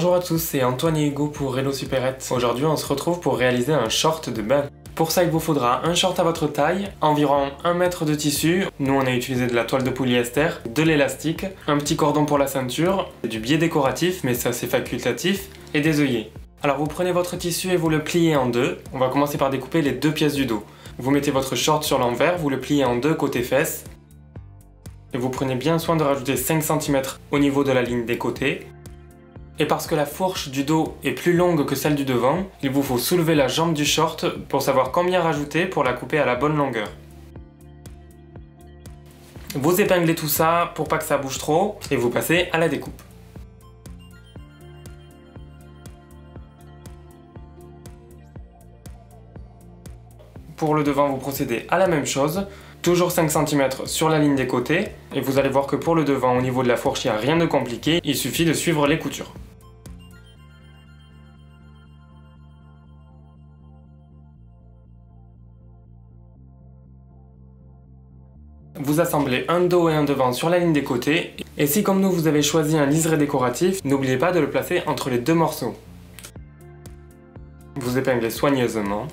Bonjour à tous, c'est Antoine et Hugo pour Hello Superette. Aujourd'hui on se retrouve pour réaliser un short de bain. Pour ça il vous faudra un short à votre taille, environ 1 mètre de tissu, nous on a utilisé de la toile de polyester, de l'élastique, un petit cordon pour la ceinture, du biais décoratif mais ça c'est facultatif, et des œillets. Alors vous prenez votre tissu et vous le pliez en deux. On va commencer par découper les deux pièces du dos. Vous mettez votre short sur l'envers, vous le pliez en deux côté fesses. Et vous prenez bien soin de rajouter 5 cm au niveau de la ligne des côtés. Et parce que la fourche du dos est plus longue que celle du devant, il vous faut soulever la jambe du short pour savoir combien rajouter pour la couper à la bonne longueur. Vous épinglez tout ça pour pas que ça bouge trop et vous passez à la découpe. Pour le devant, vous procédez à la même chose, toujours 5 cm sur la ligne des côtés, et vous allez voir que pour le devant, au niveau de la fourche, il n'y a rien de compliqué, il suffit de suivre les coutures. Vous assemblez un dos et un devant sur la ligne des côtés, et si comme nous vous avez choisi un liseré décoratif, n'oubliez pas de le placer entre les deux morceaux. Vous épinglez soigneusement,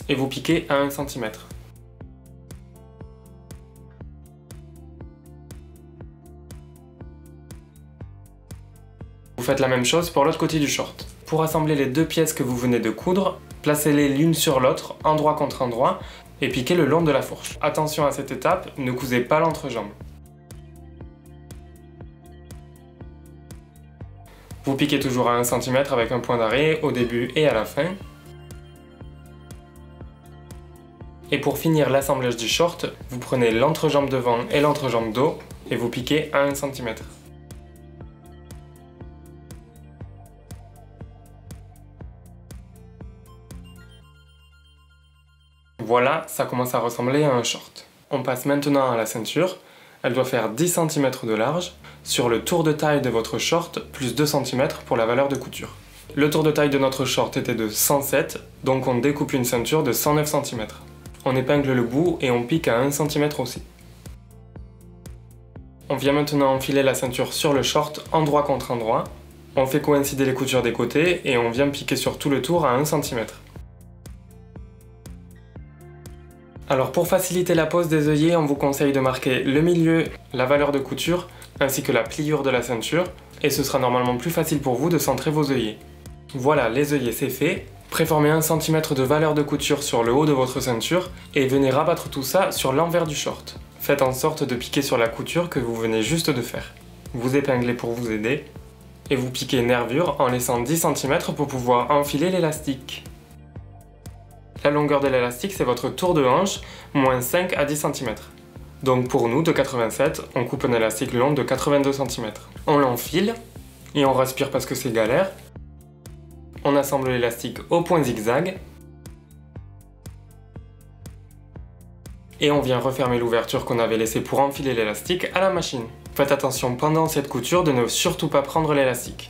et vous piquez à 1 cm. Vous faites la même chose pour l'autre côté du short. Pour assembler les deux pièces que vous venez de coudre, placez-les l'une sur l'autre, endroit contre endroit, et piquez le long de la fourche. Attention à cette étape, ne cousez pas l'entrejambe. Vous piquez toujours à 1 cm avec un point d'arrêt au début et à la fin. Et pour finir l'assemblage du short, vous prenez l'entrejambe devant et l'entrejambe dos et vous piquez à 1 cm. Voilà, ça commence à ressembler à un short. On passe maintenant à la ceinture. Elle doit faire 10 cm de large, sur le tour de taille de votre short, plus 2 cm pour la valeur de couture. Le tour de taille de notre short était de 107, donc on découpe une ceinture de 109 cm. On épingle le bout et on pique à 1 cm aussi. On vient maintenant enfiler la ceinture sur le short, endroit contre endroit. On fait coïncider les coutures des côtés et on vient piquer sur tout le tour à 1 cm. Alors pour faciliter la pose des œillets, on vous conseille de marquer le milieu, la valeur de couture, ainsi que la pliure de la ceinture, et ce sera normalement plus facile pour vous de centrer vos œillets. Voilà, les œillets c'est fait. Préformez 1 cm de valeur de couture sur le haut de votre ceinture, et venez rabattre tout ça sur l'envers du short. Faites en sorte de piquer sur la couture que vous venez juste de faire. Vous épinglez pour vous aider, et vous piquez nervure en laissant 10 cm pour pouvoir enfiler l'élastique. La longueur de l'élastique, c'est votre tour de hanche, moins 5 à 10 cm. Donc pour nous, de 87, on coupe un élastique long de 82 cm. On l'enfile, et on respire parce que c'est galère. On assemble l'élastique au point zigzag. Et on vient refermer l'ouverture qu'on avait laissée pour enfiler l'élastique à la machine. Faites attention pendant cette couture de ne surtout pas prendre l'élastique.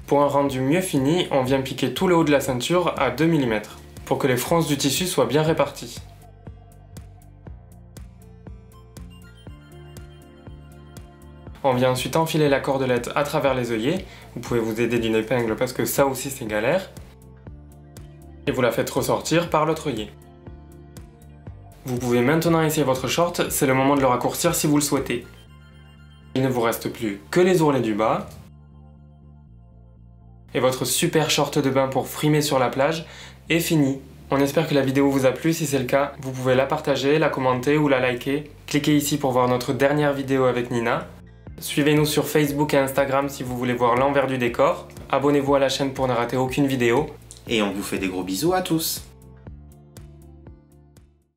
Pour un rendu mieux fini, on vient piquer tout le haut de la ceinture à 2 mm. pour que les fronces du tissu soient bien réparties. On vient ensuite enfiler la cordelette à travers les œillets. Vous pouvez vous aider d'une épingle parce que ça aussi c'est galère. Et vous la faites ressortir par l'autre œillet. Vous pouvez maintenant essayer votre short, c'est le moment de le raccourcir si vous le souhaitez. Il ne vous reste plus que les ourlets du bas. Et votre super short de bain pour frimer sur la plage est fini. On espère que la vidéo vous a plu, si c'est le cas, vous pouvez la partager, la commenter ou la liker. Cliquez ici pour voir notre dernière vidéo avec Nina. Suivez-nous sur Facebook et Instagram si vous voulez voir l'envers du décor. Abonnez-vous à la chaîne pour ne rater aucune vidéo. Et on vous fait des gros bisous à tous.